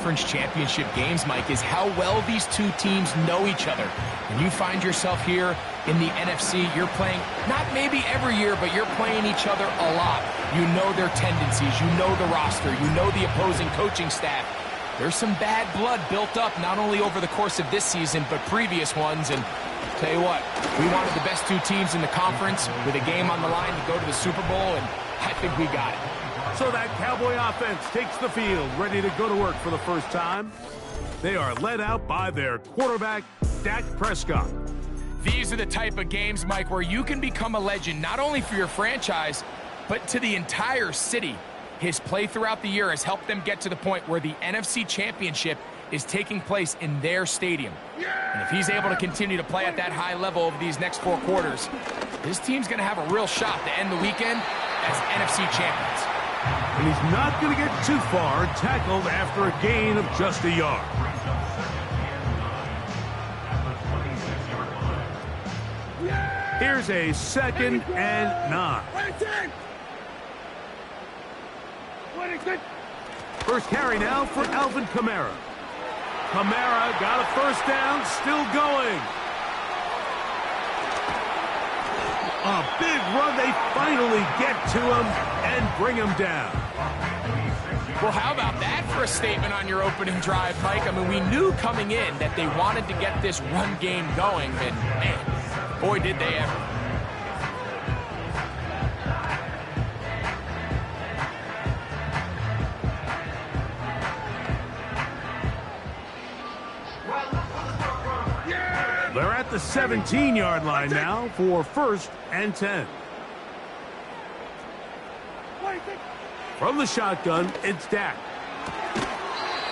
conference championship games, Mike, is how well these two teams know each other. When you find yourself here in the NFC, you're playing, not maybe every year, but you're playing each other a lot. You know their tendencies, you know the roster, you know the opposing coaching staff. There's some bad blood built up, not only over the course of this season, but previous ones. And tell you what, we wanted the best two teams in the conference with a game on the line to go to the Super Bowl, and I think we got it. So that Cowboy offense takes the field, ready to go to work for the first time. They are led out by their quarterback, Dak Prescott. These are the type of games, Mike, where you can become a legend, not only for your franchise, but to the entire city. His play throughout the year has helped them get to the point where the NFC Championship is taking place in their stadium. And if he's able to continue to play at that high level over these next 4 quarters, this team's going to have a real shot to end the weekend as NFC champions. And he's not going to get too far, tackled after a gain of just a yard. Here's a 2nd and 9. First carry now for Alvin Kamara. Kamara got a first down, still going. A big run. They finally get to him and bring him down. Well, how about that for a statement on your opening drive, Mike? I mean, we knew coming in that they wanted to get this run game going, and man, boy, did they ever. They're at the 17-yard line now for 1st and 10. From the shotgun, it's Dak.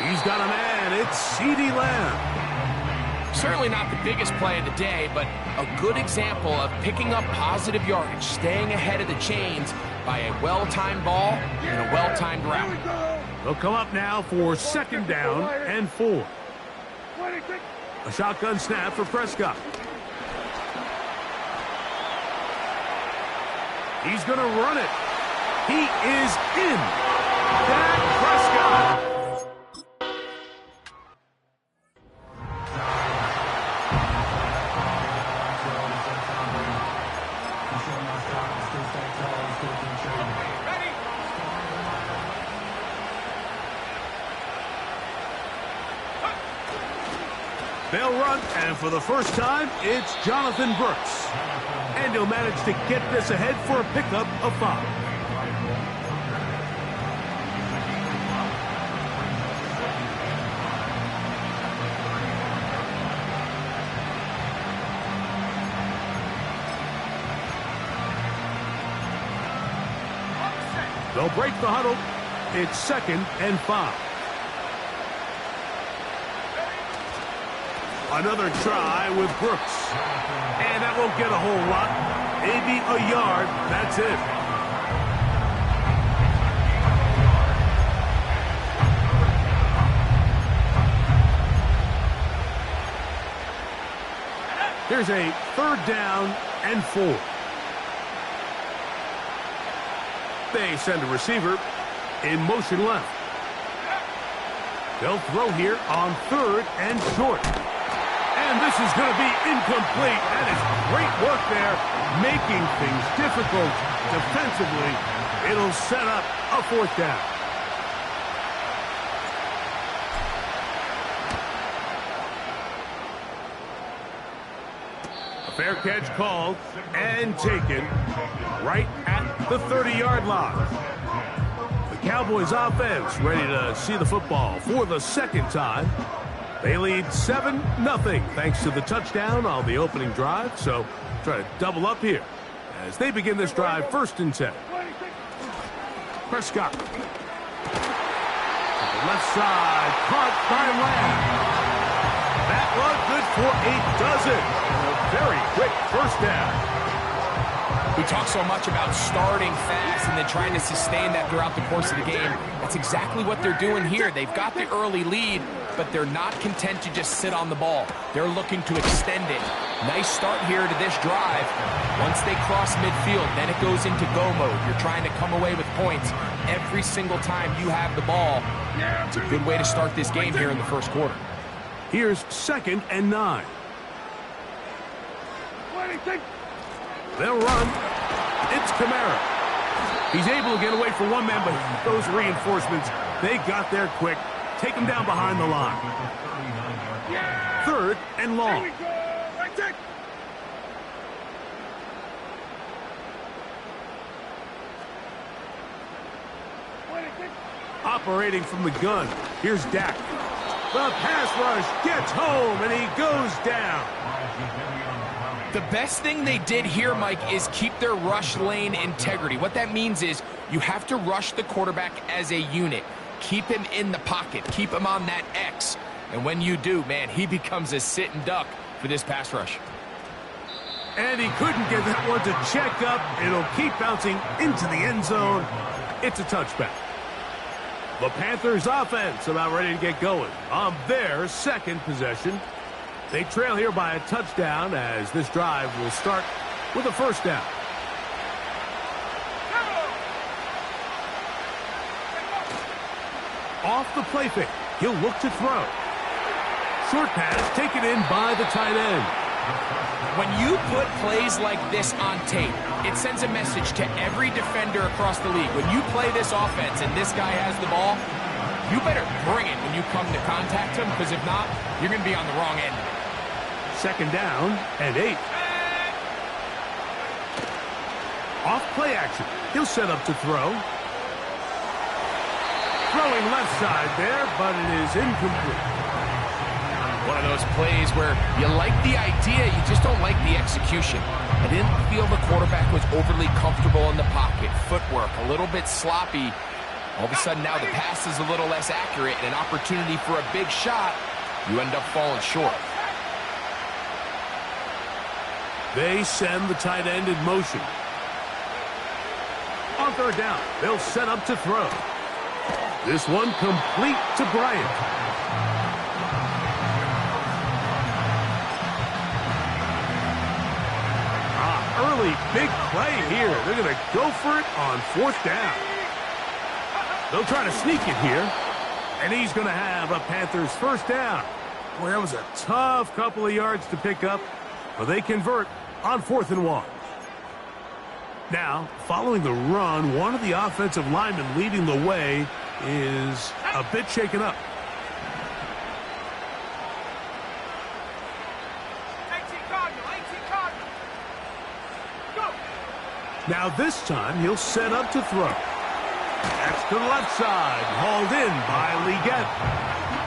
He's got a man. It's CeeDee Lamb. Certainly not the biggest play of the day, but a good example of picking up positive yardage, staying ahead of the chains by a well-timed ball and a well-timed route. They'll come up now for 2nd down and 4. A shotgun snap for Prescott. He's going to run it. He is in. Dak Prescott. They'll run, and for the first time, it's Jonathan Brooks. And he'll manage to get this ahead for a pickup of 5. They'll break the huddle. It's 2nd and 5. Another try with Brooks. And that won't get a whole lot. Maybe a yard. That's it. Here's a 3rd down and 4. They send a receiver in motion left. They'll throw here on 3rd and short. And this is going to be incomplete. That is great work there, making things difficult defensively. It'll set up a 4th down. A fair catch called and taken right at the 30-yard line. The Cowboys offense ready to see the football for the 2nd time. They lead 7-0 thanks to the touchdown on the opening drive. So try to double up here as they begin this drive 1st and 10. Prescott. To the left side, caught by Lamb. That one good for a dozen. A very quick 1st down. We talk so much about starting fast and then trying to sustain that throughout the course of the game. That's exactly what they're doing here. They've got the early lead, but they're not content to just sit on the ball. They're looking to extend it. Nice start here to this drive. Once they cross midfield, then it goes into go mode. You're trying to come away with points every single time you have the ball. It's a good way to start this game here in the first quarter. Here's 2nd and 9. They'll run. It's Kamara. He's able to get away from one man, but those reinforcements, they got there quick. Take him down behind the line. 3rd and long. Operating from the gun. Here's Dak. The pass rush gets home, and he goes down. The best thing they did here, Mike, is keep their rush lane integrity. What that means is you have to rush the quarterback as a unit. Keep him in the pocket. Keep him on that X. And when you do, man, he becomes a sitting duck for this pass rush. And he couldn't get that one to check up. It'll keep bouncing into the end zone. It's a touchback. The Panthers offense about ready to get going on their 2nd possession. They trail here by a touchdown as this drive will start with a 1st down. Off the play fake. He'll look to throw. Short pass taken in by the tight end. When you put plays like this on tape, it sends a message to every defender across the league. When you play this offense and this guy has the ball, you better bring it when you come to contact him, because if not, you're going to be on the wrong end of it. 2nd down and 8. Off play action. He'll set up to throw. Throwing left side there, but it is incomplete. One of those plays where you like the idea, you just don't like the execution. I didn't feel the quarterback was overly comfortable in the pocket. Footwork a little bit sloppy. All of a sudden now the pass is a little less accurate, and an opportunity for a big shot, you end up falling short. They send the tight end in motion. On 3rd down, they'll set up to throw. This one complete to Bryant. Early big play here. They're going to go for it on 4th down. They'll try to sneak it here. And he's going to have a Panthers 1st down. Boy, that was a tough couple of yards to pick up. But they convert on 4th and 1. Now, following the run, one of the offensive linemen leading the way is a bit shaken up. Now this time, he'll set up to throw. That's to the left side, hauled in by Leggett.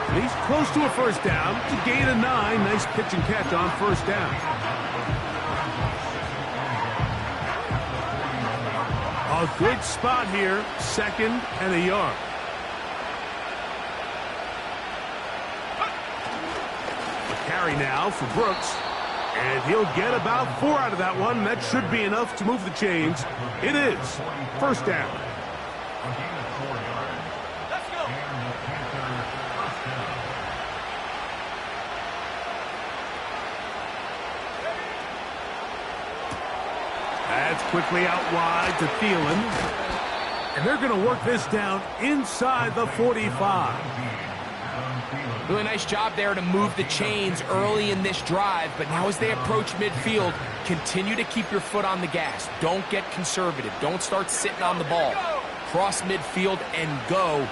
And he's close to a 1st down to gain a 9. Nice pitch and catch on 1st down. A good spot here, 2nd and a yard. A carry now for Brooks. And he'll get about 4 out of that one. That should be enough to move the chains. It is 1st down. Let's go. That's quickly out wide to Thielen. And they're going to work this down inside the 45. Really nice job there to move the chains early in this drive, but now as they approach midfield, continue to keep your foot on the gas. Don't get conservative. Don't start sitting on the ball. Cross midfield and go.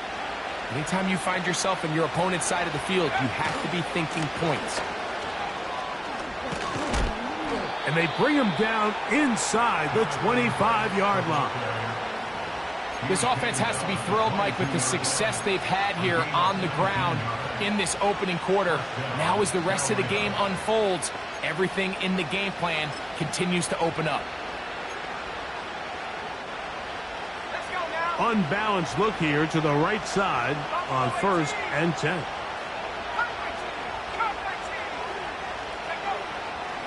Anytime you find yourself in your opponent's side of the field, you have to be thinking points. And they bring him down inside the 25-yard line. This offense has to be thrilled, Mike, with the success they've had here on the ground in this opening quarter. Now as the rest of the game unfolds, everything in the game plan continues to open up. Let's go now. Unbalanced look here to the right side on 1st and 10.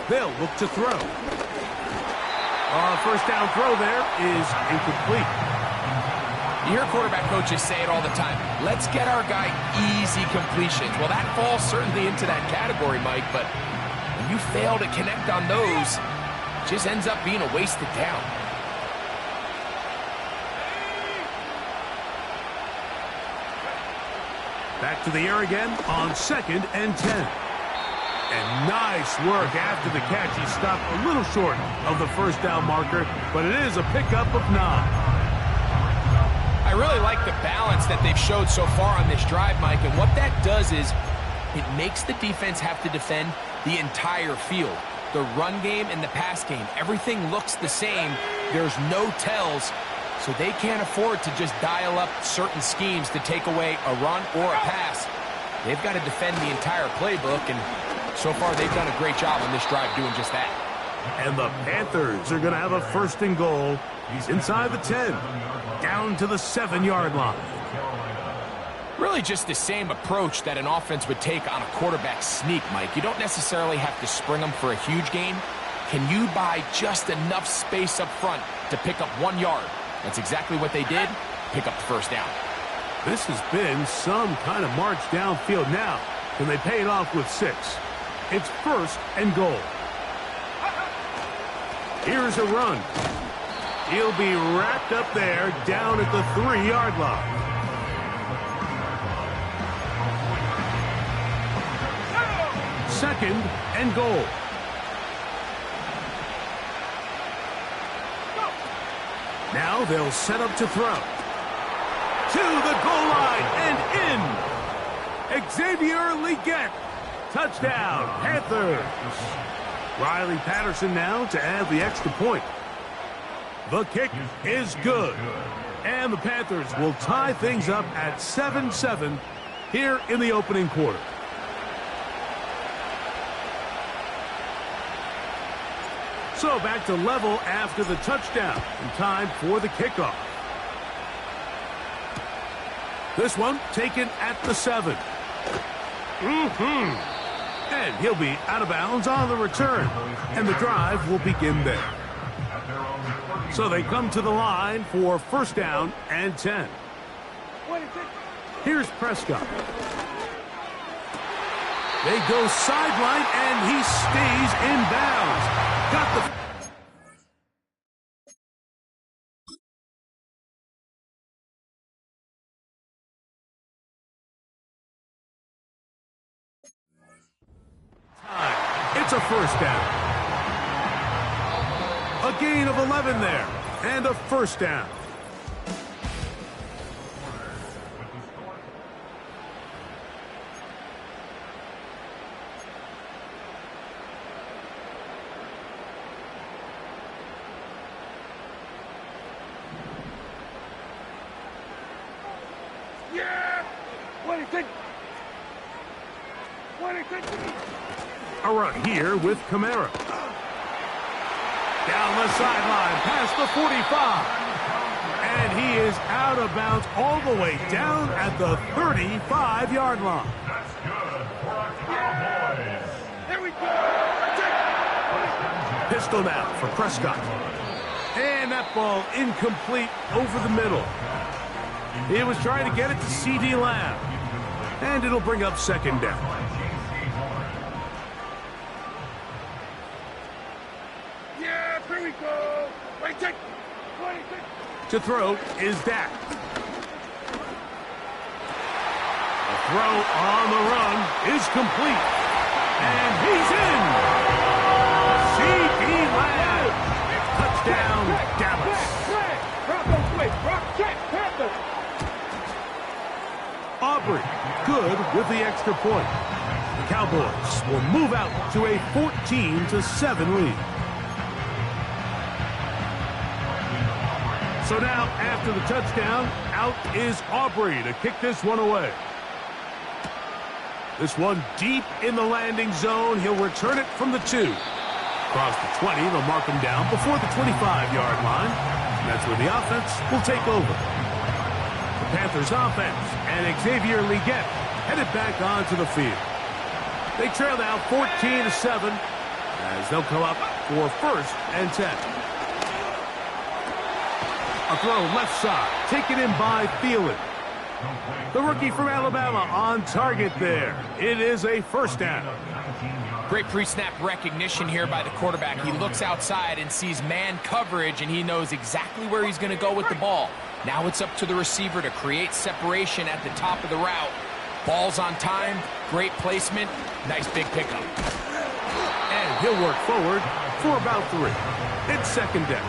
They'll look to throw. 1st down throw there is incomplete. You hear quarterback coaches say it all the time. Let's get our guy easy completions. Well, that falls certainly into that category, Mike, but when you fail to connect on those, it just ends up being a wasted down. Back to the air again on 2nd and 10. And nice work after the catch. He stopped a little short of the first down marker, but it is a pickup of 9. I really like the balance that they've showed so far on this drive, Mike, and what that does is it makes the defense have to defend the entire field. The run game and the pass game, everything looks the same. There's no tells, so they can't afford to just dial up certain schemes to take away a run or a pass. They've got to defend the entire playbook, and so far they've done a great job on this drive doing just that. And the Panthers are going to have a 1st and goal. He's inside the 10, down to the 7-yard line. Really just the same approach that an offense would take on a quarterback sneak, Mike. You don't necessarily have to spring them for a huge gain. Can you buy just enough space up front to pick up 1 yard? That's exactly what they did. Pick up the 1st down. This has been some kind of march downfield now. Can they pay it off with 6? It's 1st and goal. Here's a run. He'll be wrapped up there down at the 3-yard line. Second and goal. Now they'll set up to throw. To the goal line and in. Xavier Legette. Touchdown, Panthers. Riley Patterson now to add the extra point. The kick is good. And the Panthers will tie things up at 7-7 here in the opening quarter. So back to level after the touchdown. In time for the kickoff. This one taken at the 7. And he'll be out of bounds on the return. And the drive will begin there. So they come to the line for 1st down and 10. Here's Prescott. They go sideline and he stays in bounds. Got the It's a 1st down. A gain of 11 there. And a 1st down. Yeah! 26! A run here with Kamara. Down the sideline, past the 45. And he is out of bounds all the way down at the 35-yard line. That's good for our Cowboys. Here we go. Pistol now for Prescott. And that ball incomplete over the middle. He was trying to get it to C.D. Lamb. And it'll bring up 2nd down. Here we go. 26. To throw is Dak. The throw on the run is complete. And he's in. C.D. Lamb. Touchdown, Dallas. Aubrey, good with the extra point. The Cowboys will move out to a 14-7 lead. So now, after the touchdown, out is Aubrey to kick this one away. This one deep in the landing zone. He'll return it from the 2. Across the 20, they'll mark him down before the 25-yard line. And that's where the offense will take over. The Panthers offense and Xavier Legette headed back onto the field. They trail now 14-7 as they'll come up for 1st and 10. A throw left side, taken in by Thielen. The rookie from Alabama on target there. It is a 1st down. Great pre-snap recognition here by the quarterback. He looks outside and sees man coverage, and he knows exactly where he's going to go with the ball. Now it's up to the receiver to create separation at the top of the route. Ball's on time, great placement, nice big pickup. And he'll work forward for about 3. It's second down.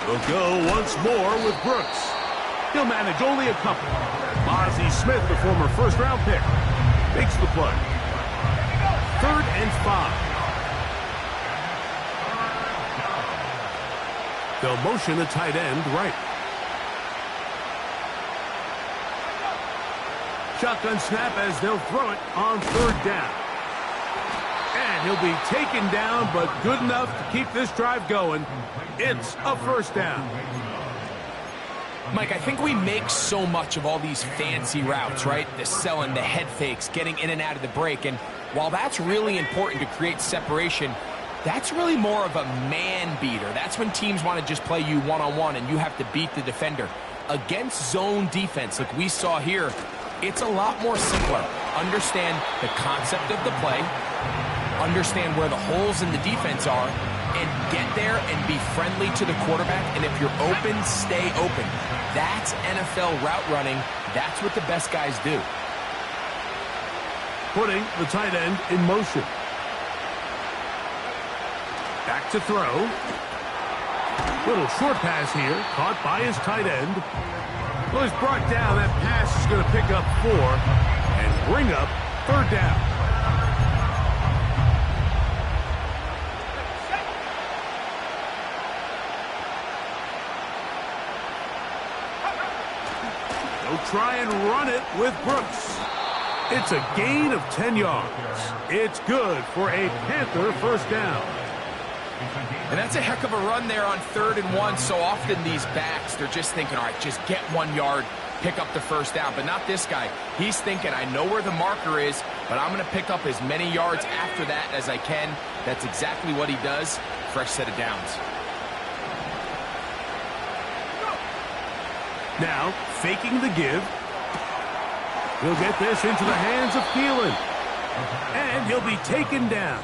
We'll go once more with Brooks. He'll manage only a couple. Ozzie Smith, the former first-round pick, makes the play. 3rd and 5. They'll motion the tight end right. Shotgun snap as they'll throw it on 3rd down. And he'll be taken down, but good enough to keep this drive going. It's a first down. Mike, I think we make so much of all these fancy routes, right? The selling, the head fakes, getting in and out of the break. And while that's really important to create separation, that's really more of a man beater. That's when teams want to just play you one-on-one and you have to beat the defender. Against zone defense, like we saw here, it's a lot more simpler. Understand the concept of the play, understand where the holes in the defense are, and get there and be friendly to the quarterback. And if you're open, stay open. That's NFL route running. That's what the best guys do. Putting the tight end in motion. Back to throw. Little short pass here, caught by his tight end. Well, he's brought down. That pass is going to pick up 4 and bring up 3rd down. They'll try and run it with Brooks. It's a gain of 10 yards. It's good for a Panther first down. And that's a heck of a run there on 3rd and 1. So often these backs, they're just thinking, all right, just get 1 yard, pick up the first down. But not this guy. He's thinking, I know where the marker is, but I'm going to pick up as many yards after that as I can. That's exactly what he does. Fresh set of downs. Now, faking the give. He'll get this into the hands of Thielen. And he'll be taken down.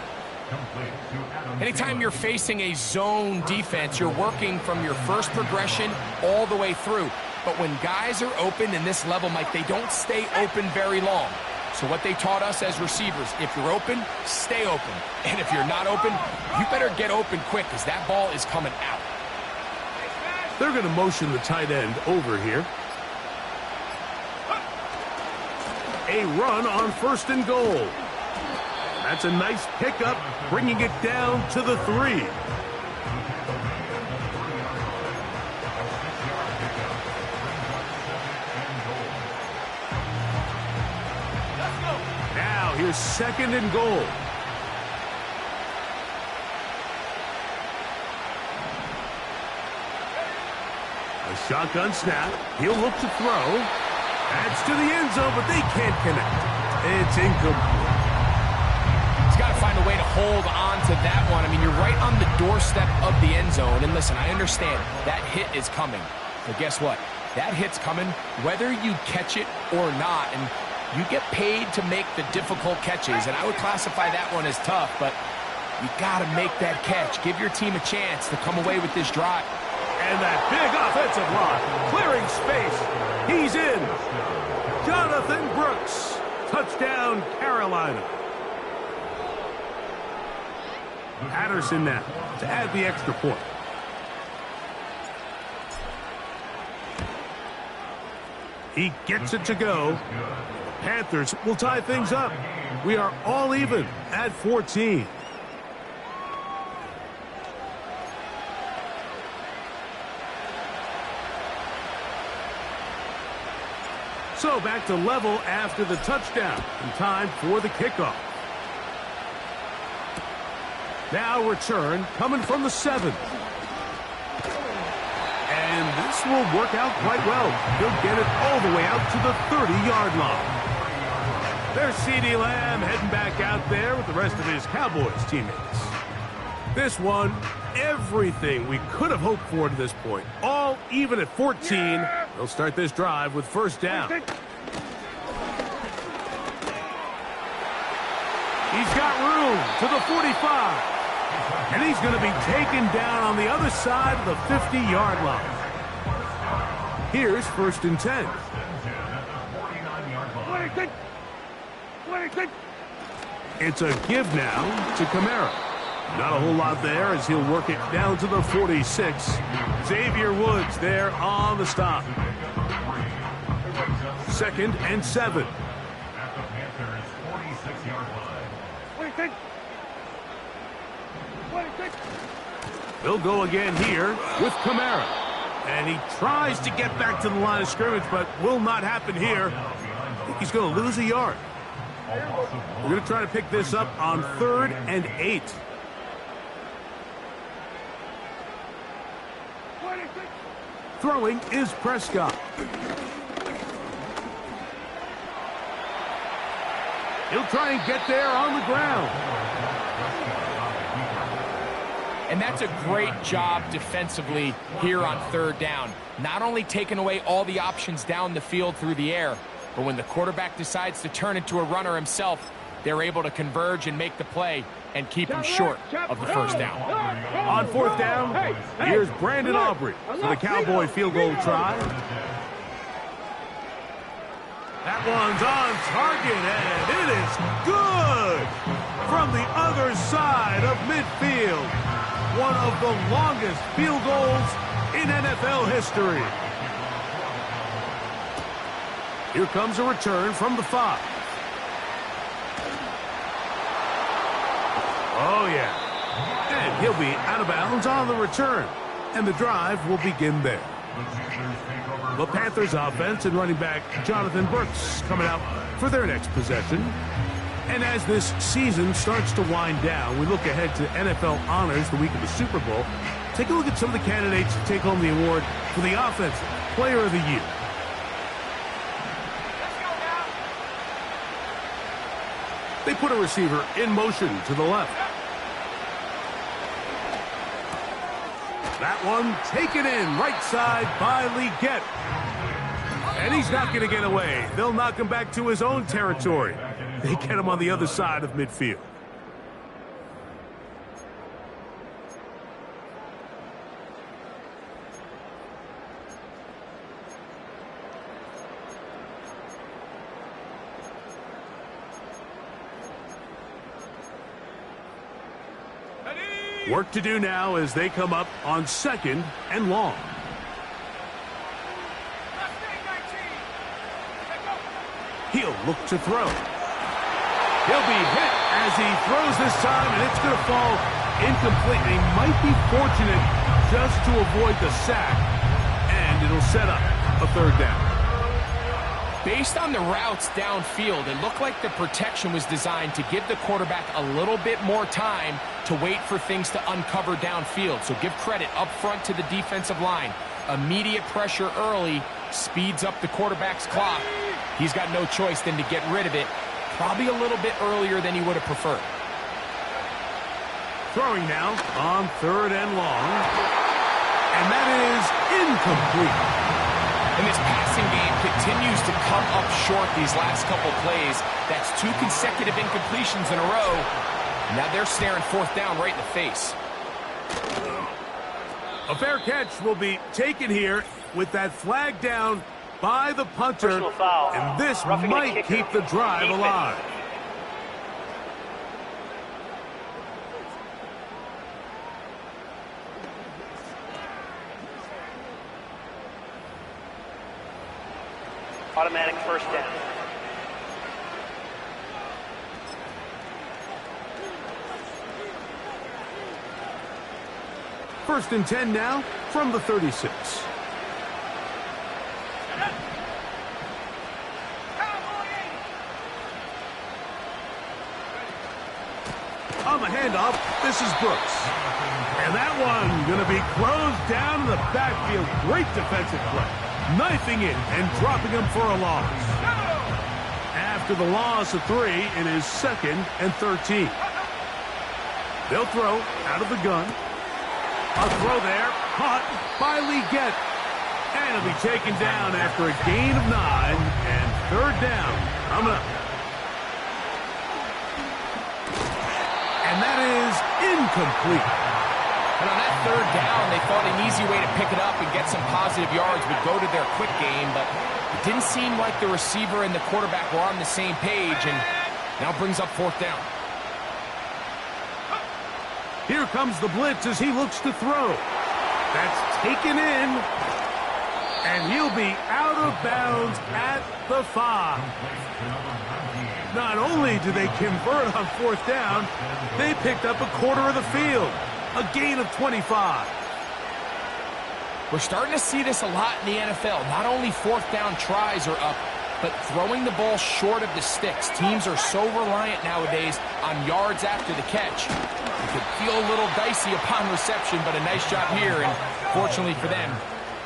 Anytime you're facing a zone defense, you're working from your first progression all the way through. But when guys are open in this level, Mike, they don't stay open very long. So what they taught us as receivers, if you're open, stay open. And if you're not open, you better get open quick because that ball is coming out. They're going to motion the tight end over here. A run on 1st and goal. That's a nice pickup, bringing it down to the 3. Now here's 2nd and goal. A shotgun snap. He'll look to throw. Adds to the end zone, but they can't connect. It's incomplete. He's got to find a way to hold on to that one. I mean, you're right on the doorstep of the end zone. And listen, I understand that hit is coming. But guess what? That hit's coming whether you catch it or not. And you get paid to make the difficult catches. And I would classify that one as tough, but you got to make that catch. Give your team a chance to come away with this drive. And that big offensive line, clearing space. He's in. Jonathan Brooks. Touchdown, Carolina. Patterson now to add the extra point. He gets it to go. Panthers will tie things up. We are all even at 14. So back to level after the touchdown. And time for the kickoff. Now return coming from the 7. And this will work out quite well. He'll get it all the way out to the 30-yard line. There's CeeDee Lamb heading back out there with the rest of his Cowboys teammates. This one, everything we could have hoped for to this point. All even at 14. They'll start this drive with first down. He's got room to the 45. And he's going to be taken down on the other side of the 50-yard line. Here's 1st and 10. It's a give now to Kamara. Not a whole lot there as he'll work it down to the 46. Xavier Woods there on the stop. 2nd and 7. At the Panthers' 46-yard line. They'll go again here with Kamara. And he tries to get back to the line of scrimmage, but will not happen here. I think he's going to lose a yard. We're going to try to pick this up on 3rd and 8. Throwing is Prescott. He'll try and get there on the ground. And that's a great job defensively here on 3rd down. Not only taking away all the options down the field through the air, but when the quarterback decides to turn into a runner himself, they're able to converge and make the play and keep him short of the 1st down. On 4th down, here's Brandon Aubrey for the Cowboy field goal try. That one's on target, and it is good from the other side of midfield. One of the longest field goals in NFL history. Here comes a return from the 5. Oh, yeah. And he'll be out of bounds on the return. And the drive will begin there. The Panthers offense and running back Jonathan Brooks coming out for their next possession. And as this season starts to wind down, we look ahead to NFL honors the week of the Super Bowl. Take a look at some of the candidates to take home the award for the Offensive Player of the Year. They put a receiver in motion to the left. That one taken in right side by Leggett. And he's not going to get away. They'll knock him back to his own territory. They get him on the other side of midfield. Work to do now as they come up on 2nd and long. He'll look to throw. He'll be hit as he throws this time, and it's going to fall incomplete. They might be fortunate just to avoid the sack, and it'll set up a 3rd down. Based on the routes downfield, it looked like the protection was designed to give the quarterback a little bit more time to wait for things to uncover downfield. So give credit up front to the defensive line. Immediate pressure early speeds up the quarterback's clock. He's got no choice than to get rid of it, probably a little bit earlier than he would have preferred. Throwing now on 3rd and long. And that is incomplete. And this passing game continues to come up short these last couple plays. That's 2 consecutive incompletions in a row. Now they're staring 4th down right in the face. A fair catch will be taken here with that flag down by the punter. And this might keep the drive alive. Automatic 1st down. First and 10 now from the 36. On the handoff, this is Brooks. And that one going to be closed down in the backfield. Great defensive play. Knifing it and dropping him for a loss. After the loss of 3, it is 2nd and 13. They'll throw out of the gun. A throw there, caught by Leggett. And it'll be taken down after a gain of 9 and 3rd down. Coming up. incomplete. And on that third down, they thought an easy way to pick it up and get some positive yards would go to their quick game, but it didn't seem like the receiver and the quarterback were on the same page, and now brings up fourth down. Here comes the blitz as he looks to throw. That's taken in, and he'll be out of bounds at the 5. Not only do they convert on fourth down, they picked up a quarter of the field, a gain of 25. We're starting to see this a lot in the NFL. Not only fourth down tries are up, but throwing the ball short of the sticks. Teams are so reliant nowadays on yards after the catch. It could feel a little dicey upon reception, but a nice job here, and fortunately for them,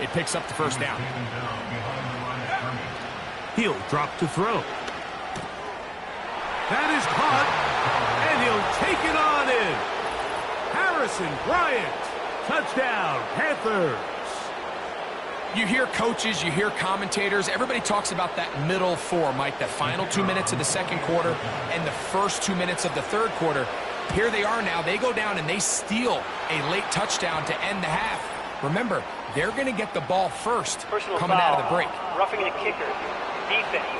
it picks up the first down. He'll drop to throw. That is caught, and he'll take it on in. Harrison Bryant, touchdown, Panthers. You hear coaches, you hear commentators, everybody talks about that middle 4, Mike, the final 2 minutes of the second quarter and the first 2 minutes of the third quarter. Here they are now. They go down and they steal a late touchdown to end the half. Remember, they're going to get the ball first coming out of the break. Roughing the kicker. Defense.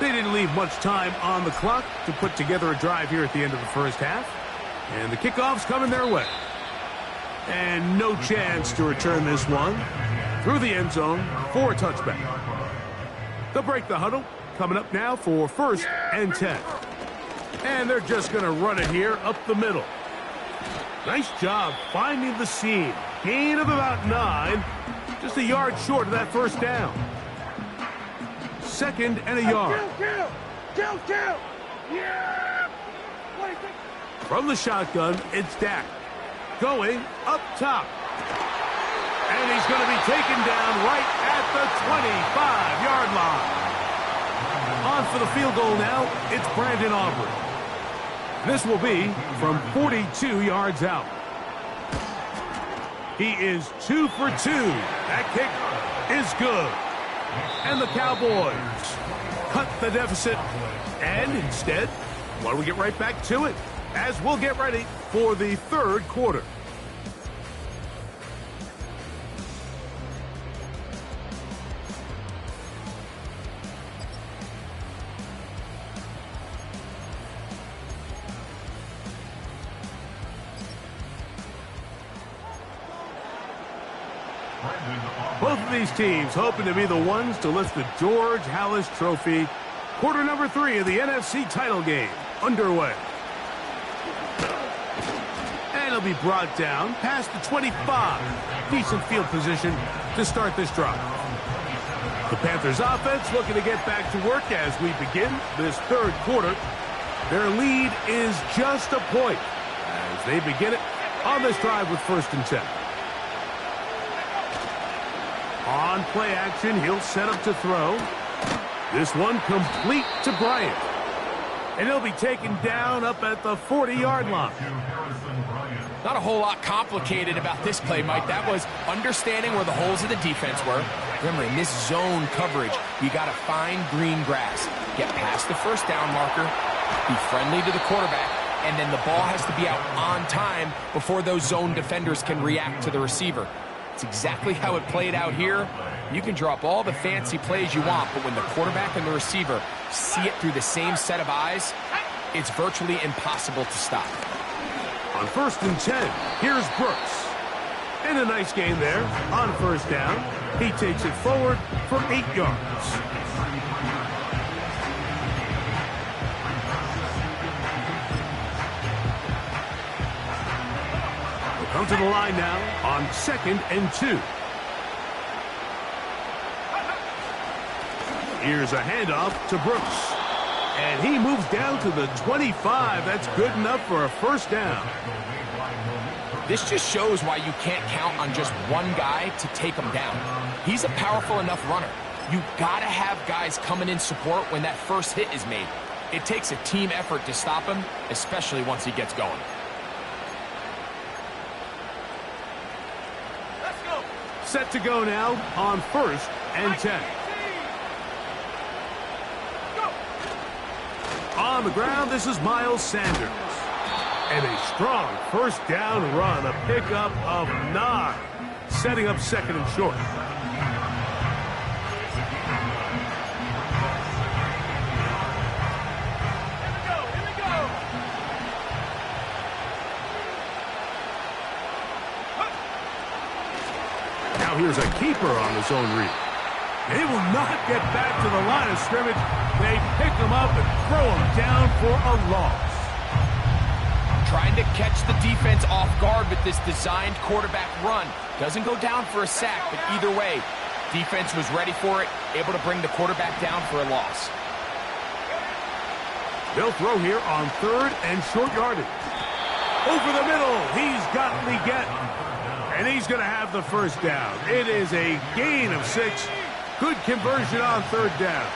They didn't leave much time on the clock to put together a drive here at the end of the first half. And the kickoff's coming their way. And no chance to return this one through the end zone for a touchback. They'll break the huddle. Coming up now for 1st and 10. And they're just going to run it here up the middle. Nice job finding the seam. Gain of about 9. Just a yard short of that first down. 2nd and a yard. Kill! Yeah! From the shotgun, it's Dak. Going up top. And he's going to be taken down right at the 25-yard line. On for the field goal now, it's Brandon Aubrey. This will be from 42 yards out. He is 2 for 2. That kick is good. And the Cowboys cut the deficit. And instead, why don't we get right back to it as we'll get ready for the third quarter. Both of these teams hoping to be the ones to lift the George Halas Trophy. Quarter number 3 of the NFC title game underway. And it'll be brought down past the 25. Decent field position to start this drive. The Panthers offense looking to get back to work as we begin this third quarter. Their lead is just a point as they begin it on this drive with 1st and 10. On play action, he'll set up to throw. This one complete to Bryant. And he'll be taken down up at the 40-yard line. Not a whole lot complicated about this play, Mike. That was understanding where the holes of the defense were. Remember, in this zone coverage, you got to find green grass. Get past the first down marker, be friendly to the quarterback, and then the ball has to be out on time before those zone defenders can react to the receiver. It's exactly how it played out here. You can draw up all the fancy plays you want, but when the quarterback and the receiver see it through the same set of eyes, it's virtually impossible to stop. On 1st and 10, here's Brooks. And a nice gain there on 1st down. He takes it forward for 8 yards. Come to the line now on 2nd and 2. Here's a handoff to Brooks. And he moves down to the 25. That's good enough for a 1st down. This just shows why you can't count on just one guy to take him down. He's a powerful enough runner. You got to have guys coming in support when that first hit is made. It takes a team effort to stop him, especially once he gets going. Set to go now on 1st and 10. On the ground, this is Miles Sanders. And a strong first down run, a pickup of 9, setting up 2nd and short. Now here's a keeper on his own read. They will not get back to the line of scrimmage. They pick him up and throw him down for a loss. Trying to catch the defense off guard with this designed quarterback run. Doesn't go down for a sack, but either way, defense was ready for it, able to bring the quarterback down for a loss. They'll throw here on 3rd and short yardage. Over the middle, he's got Leggett. And he's going to have the first down. It is a gain of 6. Good conversion on 3rd down.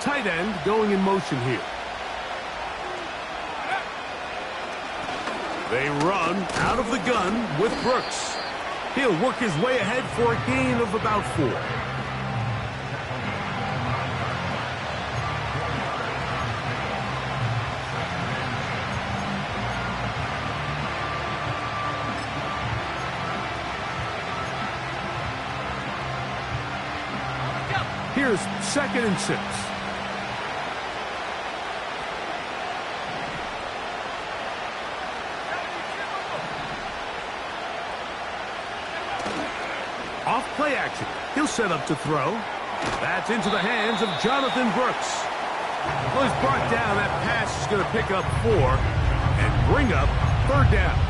Tight end going in motion here. They run out of the gun with Brooks. He'll work his way ahead for a gain of about 4. Here's 2nd and 6. Off play action. He'll set up to throw. That's into the hands of Jonathan Brooks. Well, he's brought down. That pass is going to pick up 4 and bring up 3rd down.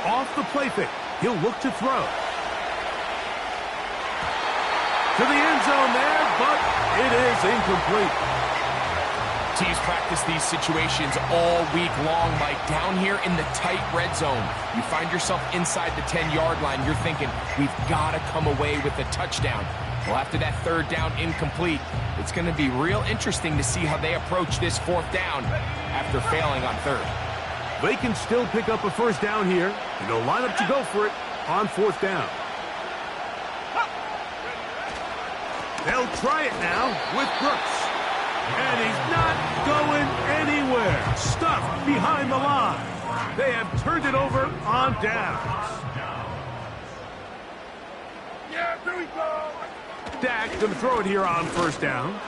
Off the play fake. He'll look to throw. To the end zone there, but it is incomplete. Teams practice these situations all week long, Mike. Down here in the tight red zone, you find yourself inside the 10-yard line. You're thinking, we've got to come away with a touchdown. Well, after that 3rd down incomplete, it's going to be real interesting to see how they approach this 4th down after failing on 3rd. They can still pick up a first down here, and they'll line up to go for it on 4th down. They'll try it now with Brooks. And he's not going anywhere. Stuffed behind the line. They have turned it over on downs. Yeah, there we go. Dak going to throw it here on 1st down.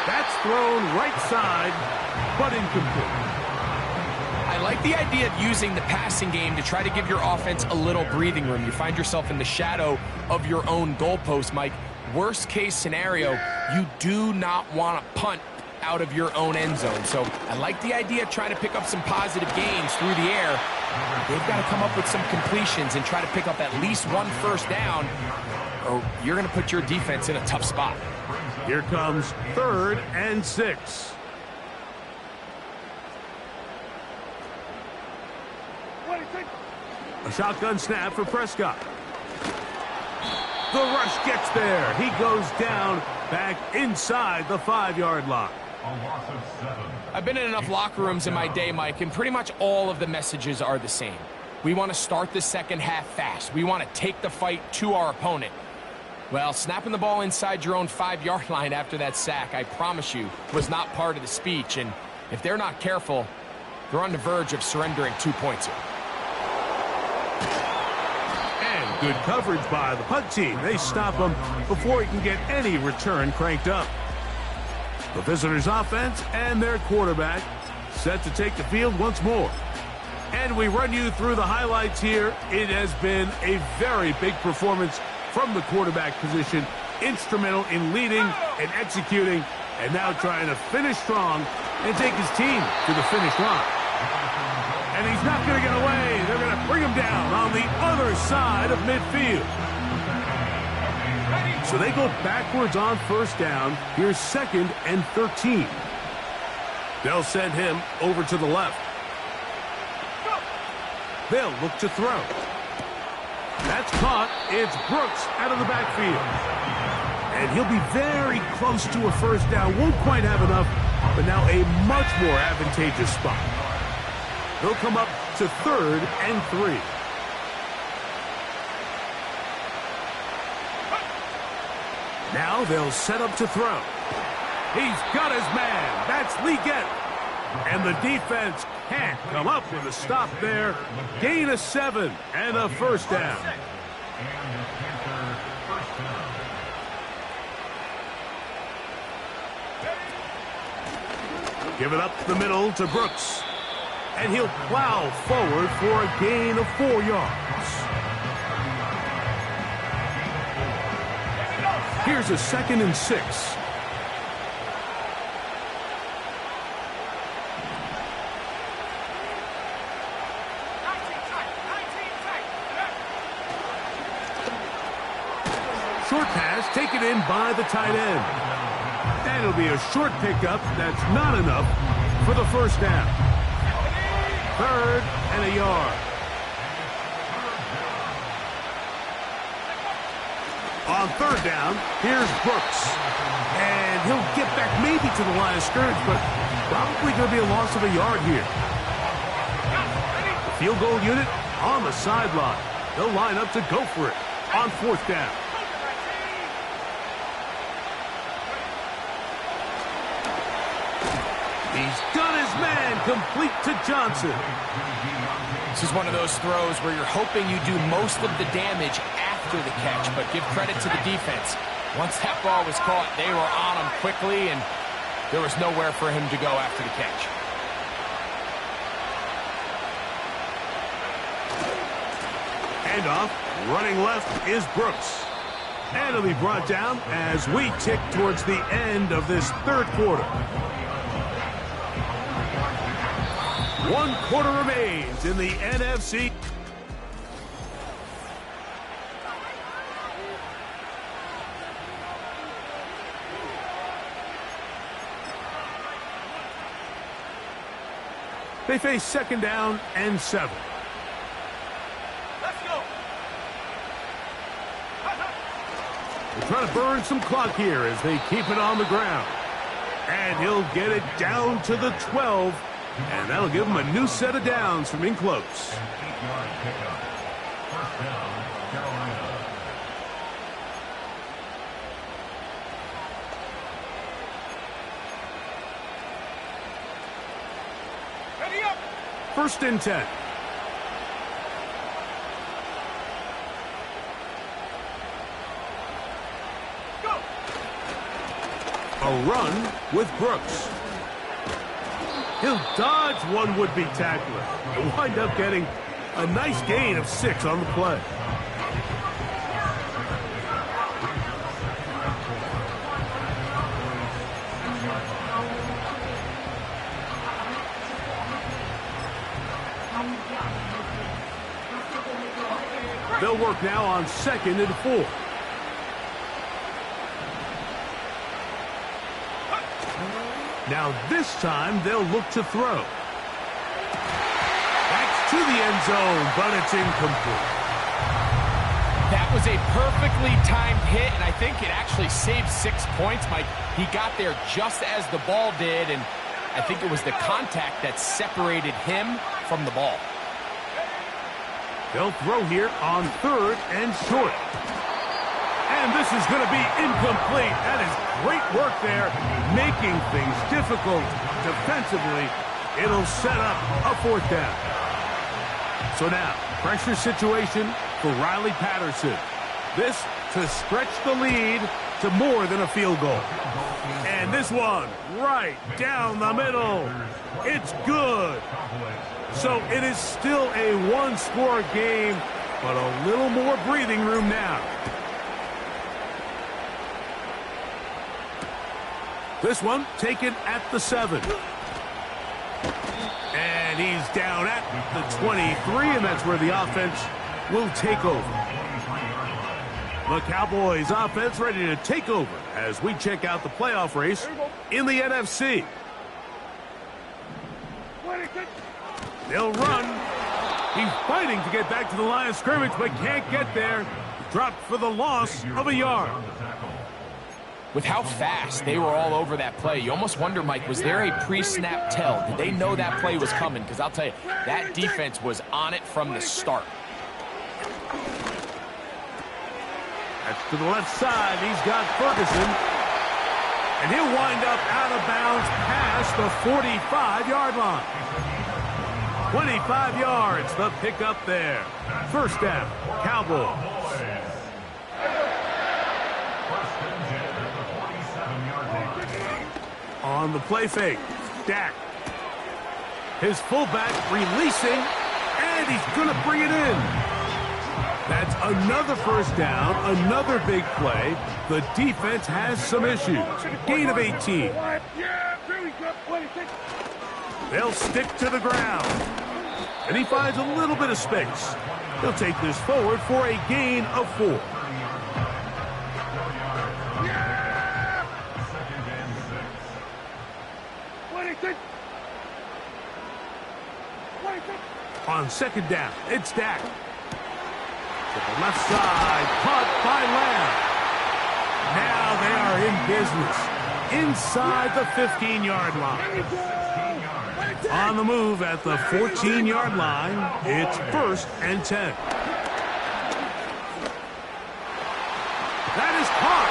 That's thrown right side, but incomplete. I like the idea of using the passing game to try to give your offense a little breathing room. You find yourself in the shadow of your own goalpost, Mike. Worst case scenario, you do not want to punt out of your own end zone. So I like the idea of trying to pick up some positive gains through the air. They've got to come up with some completions and try to pick up at least 1 first down, or you're going to put your defense in a tough spot. Here comes 3rd and 6. A shotgun snap for Prescott. The rush gets there. He goes down back inside the 5-yard line. I've been in enough locker rooms in my day, Mike, and pretty much all of the messages are the same. We want to start the second half fast. We want to take the fight to our opponent. Well, snapping the ball inside your own 5-yard line after that sack, I promise you, was not part of the speech. And if they're not careful, they're on the verge of surrendering 2 points here. And good coverage by the punt team. They stop him before he can get any return cranked up. The visitors' offense and their quarterback set to take the field once more. And we run you through the highlights here. It has been a very big performance from the quarterback position. Instrumental in leading and executing, and now trying to finish strong and take his team to the finish line. And he's not going to get away. They're going to bring him down on the other side of midfield. So they go backwards on first down. Here's 2nd and 13. They'll send him over to the left. They'll look to throw. That's caught. It's Brooks out of the backfield. And he'll be very close to a first down. Won't quite have enough, but now a much more advantageous spot. They'll come up to 3rd and 3. Now they'll set up to throw. He's got his man. That's Leggett. And the defense can't come up with a stop there. Gain of 7 and a first down. Give it up the middle to Brooks. And he'll plow forward for a gain of 4 yards. Here's a 2nd and 6. Short pass taken in by the tight end. And it'll be a short pickup. That's not enough for the first down. 3rd and a yard. On 3rd down, here's Brooks. And he'll get back maybe to the line of scrimmage, but probably going to be a loss of a yard here. The field goal unit on the sideline. They'll line up to go for it on 4th down. He's got his man complete to Johnson. This is one of those throws where you're hoping you do most of the damage after the catch, but give credit to the defense. Once that ball was caught, they were on him quickly, and there was nowhere for him to go after the catch. Handoff, running left is Brooks. And it'll be brought down as we tick towards the end of this 3rd quarter. 1 quarter remains in the NFC. They face 2nd down and 7. Let's go. They're trying to burn some clock here as they keep it on the ground. And he'll get it down to the 12. And that'll give him a new set of downs from in close. 8-yard pickup. First down, Carolina. Ready up. 1st and 10. Go. A run with Brooks. He'll dodge one would-be tackler and wind up getting a nice gain of 6 on the play. They'll work now on 2nd and 4. Now this time they'll look to throw. That's to the end zone, but it's incomplete. That was a perfectly timed hit, and I think it actually saved 6 points, Mike. He got there just as the ball did, and I think it was the contact that separated him from the ball. They'll throw here on 3rd and short. And this is going to be incomplete. That is great work there, making things difficult defensively. It'll set up a 4th down. So now, pressure situation for Riley Patterson. This to stretch the lead to more than a field goal. And this one right down the middle. It's good. So it is still a 1-score game, but a little more breathing room now. This one taken at the 7. And he's down at the 23, and that's where the offense will take over. The Cowboys offense ready to take over as we check out the playoff race in the NFC. They'll run. He's fighting to get back to the line of scrimmage, but can't get there. Dropped for the loss of a yard. With how fast they were all over that play, you almost wonder, Mike, was there a pre-snap tell? Did they know that play was coming? Because I'll tell you, that defense was on it from the start. That's to the left side. He's got Ferguson. And he'll wind up out of bounds past the 45-yard line. 25 yards, the pickup there. First down, Cowboys. On the play fake, Dak. His fullback releasing, and he's going to bring it in. That's another first down, another big play. The defense has some issues. Gain of 18. They'll stick to the ground. And he finds a little bit of space. He'll take this forward for a gain of 4. On second down, it's Dak. To the left side, caught by Lamb. Now they are in business. Inside the 15-yard line. On the move at the 14-yard line, it's 1st and 10. That is caught.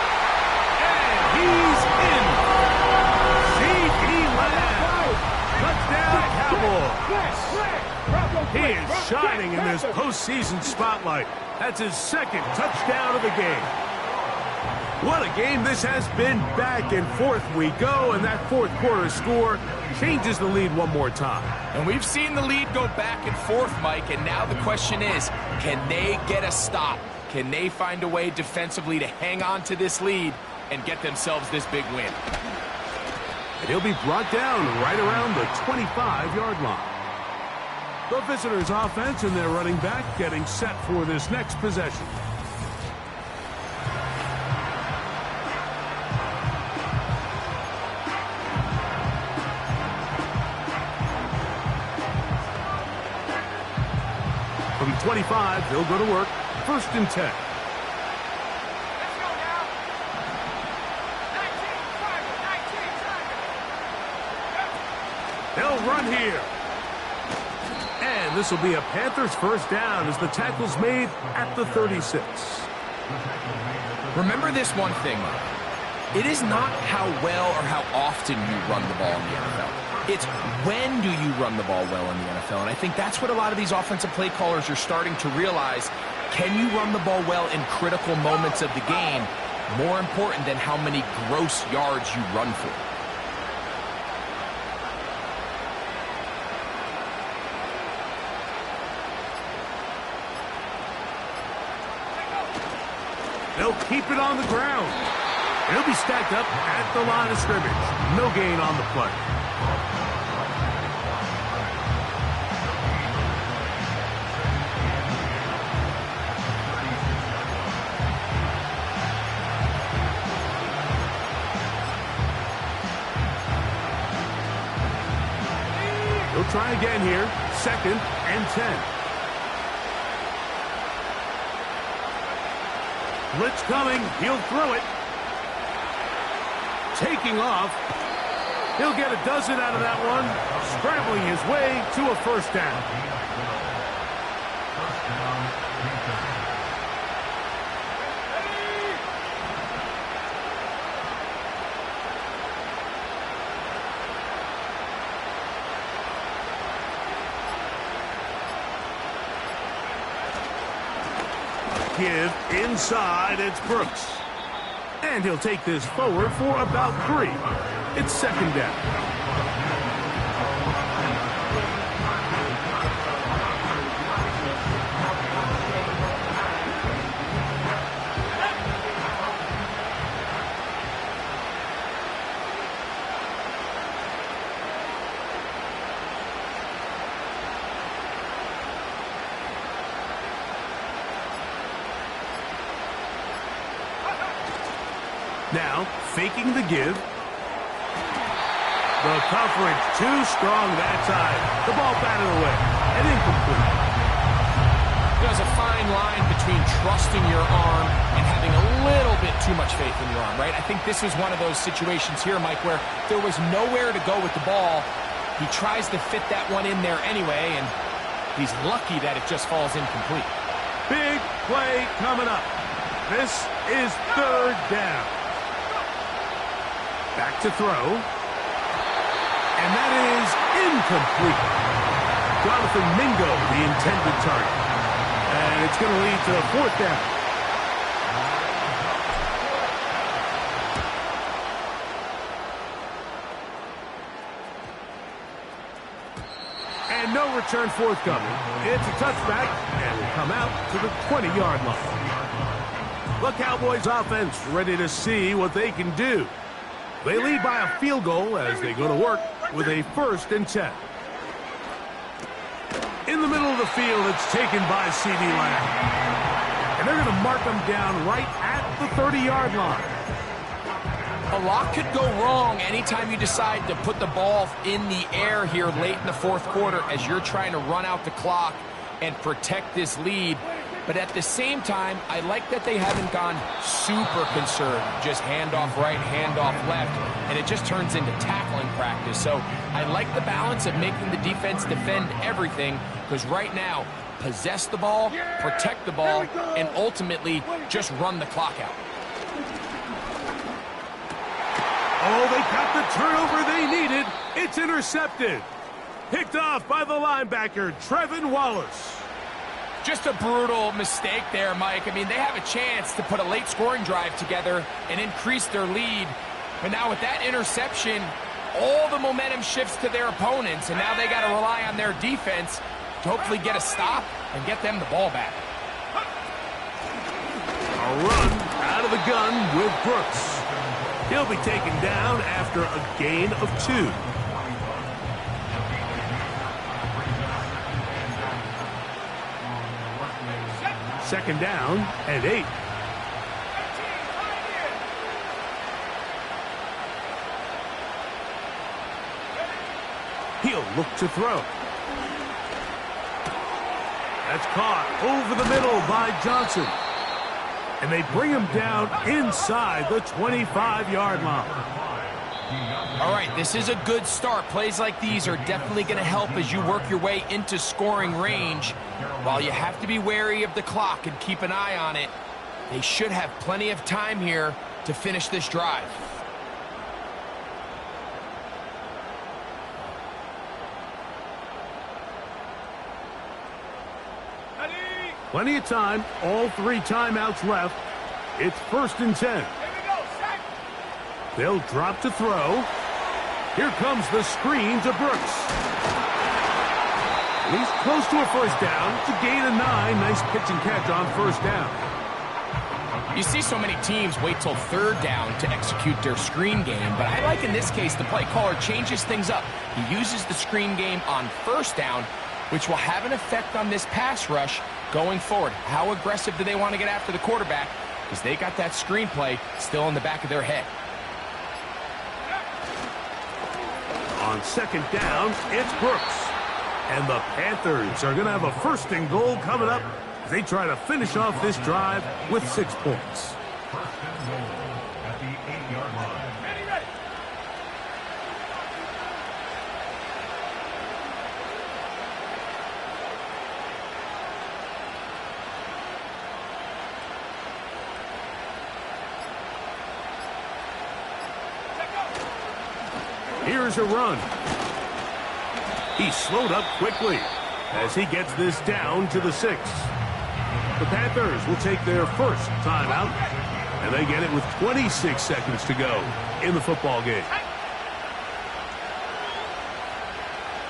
And he's in. Touchdown, Cowboys. He is shining in this postseason spotlight. That's his 2nd touchdown of the game. What a game this has been. Back and forth we go, and that 4th quarter score changes the lead one more time. And we've seen the lead go back and forth, Mike, and now the question is, can they get a stop? Can they find a way defensively to hang on to this lead and get themselves this big win? And he'll be brought down right around the 25-yard line. The visitors' offense and their running back getting set for this next possession. From 25, they'll go to work. 1st and 10. They'll run here. And this will be a Panthers first down as the tackle's made at the 36. Remember this one thing, Mike. It is not how well or how often you run the ball in the NFL. It's when do you run the ball well in the NFL. And I think that's what a lot of these offensive play callers are starting to realize. Can you run the ball well in critical moments of the game? More important than how many gross yards you run for. They'll keep it on the ground. He'll be stacked up at the line of scrimmage. No gain on the play. He'll try again here. 2nd and 10. Blitz coming. He'll throw it. Taking off. He'll get a dozen out of that one. Scrambling his way to a first down. Give inside, it's Brooks. And he'll take this forward for about 3. It's 2nd down. Now, faking the give. The coverage too strong that time. The ball batted away and incomplete. There's a fine line between trusting your arm and having a little bit too much faith in your arm, right? I think this was one of those situations here, Mike, where there was nowhere to go with the ball. He tries to fit that one in there anyway, and he's lucky that it just falls incomplete. Big play coming up. This is third down. Back to throw. And that is incomplete. Jonathan Mingo, the intended target. And it's going to lead to a fourth down. And no return forthcoming. It's a touchback, and will come out to the 20-yard line. The Cowboys offense ready to see what they can do. They lead by a field goal as they go to work with a 1st and 10. In the middle of the field, it's taken by C.D. Lamb. And they're going to mark them down right at the 30-yard line. A lot could go wrong anytime you decide to put the ball in the air here late in the 4th quarter as you're trying to run out the clock and protect this lead. But at the same time, I like that they haven't gone super conserved. Just handoff right, handoff left, and it just turns into tackling practice. So I like the balance of making the defense defend everything, because right now, possess the ball, protect the ball, and ultimately just run the clock out. Oh, they got the turnover they needed. It's intercepted. Picked off by the linebacker, Trevin Wallace. Just a brutal mistake there, Mike. I mean, they have a chance to put a late scoring drive together and increase their lead. But now with that interception, all the momentum shifts to their opponents, and now they got to rely on their defense to hopefully get a stop and get them the ball back. A run out of the gun with Brooks. He'll be taken down after a gain of 2. Second down and 8. He'll look to throw. That's caught over the middle by Johnson. And they bring him down inside the 25-yard line. All right, this is a good start. Plays like these are definitely going to help as you work your way into scoring range. While you have to be wary of the clock and keep an eye on it, they should have plenty of time here to finish this drive. Plenty of time, all 3 timeouts left. It's 1st and 10. They'll drop to throw. Here comes the screen to Brooks. He's close to a first down. It's a gain of 9. Nice pitch and catch on first down. You see so many teams wait till 3rd down to execute their screen game, but I like in this case the play caller changes things up. He uses the screen game on 1st down, which will have an effect on this pass rush going forward. How aggressive do they want to get after the quarterback? Because they got that screenplay still in the back of their head. On 2nd down, it's Brooks. And the Panthers are going to have a 1st and goal coming up as they try to finish off this drive with 6 points. 1st and goal at the 8-yard line. Here's a run. He slowed up quickly as he gets this down to the 6. The Panthers will take their 1st timeout, and they get it with 26 seconds to go in the football game.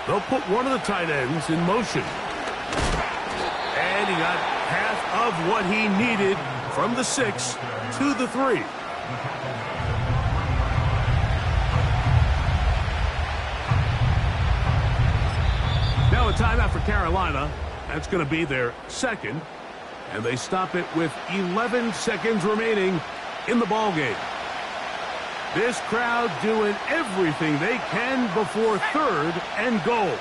They'll put one of the tight ends in motion. And he got half of what he needed from the 6 to the 3. Now a timeout for Carolina. That's going to be their 2nd. And they stop it with 11 seconds remaining in the ball game. This crowd doing everything they can before 3rd and goal.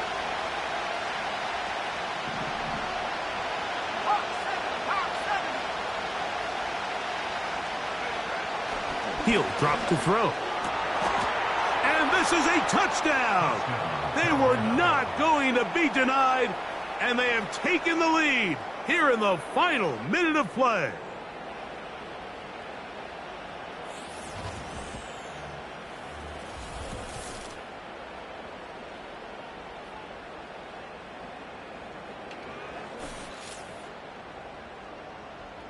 He'll drop to throw. And this is a touchdown. They were not going to be denied, and they have taken the lead here in the final minute of play.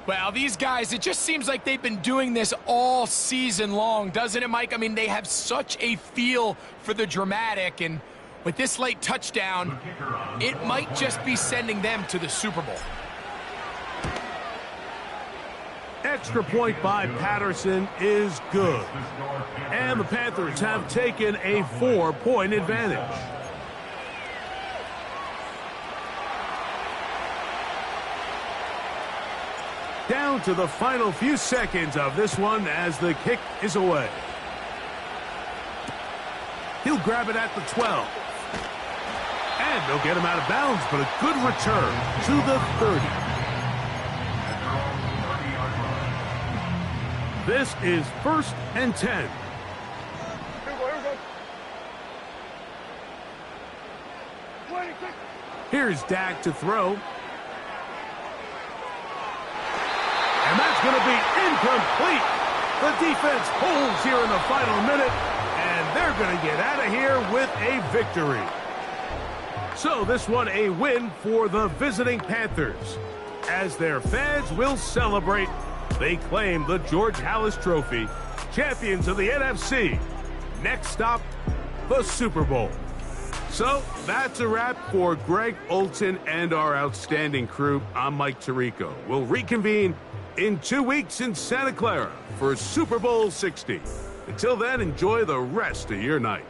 Well, these guys, it just seems like they've been doing this all season long, doesn't it, Mike? I mean, they have such a feel for the dramatic, and with this late touchdown, it might just be sending them to the Super Bowl. Extra point by Patterson is good. And the Panthers have taken a 4-point advantage. Down to the final few seconds of this one as the kick is away. He'll grab it at the 12. And they'll get him out of bounds, but a good return to the 30. This is 1st and 10. Here's Dak to throw. And that's going to be incomplete. The defense holds here in the final minute, and they're going to get out of here with a victory. So this one a win for the visiting Panthers. As their fans will celebrate, they claim the George Halas Trophy, champions of the NFC. Next stop, the Super Bowl. So that's a wrap for Greg Olson and our outstanding crew. I'm Mike Tirico. We'll reconvene in 2 weeks in Santa Clara for Super Bowl 60. Until then, enjoy the rest of your night.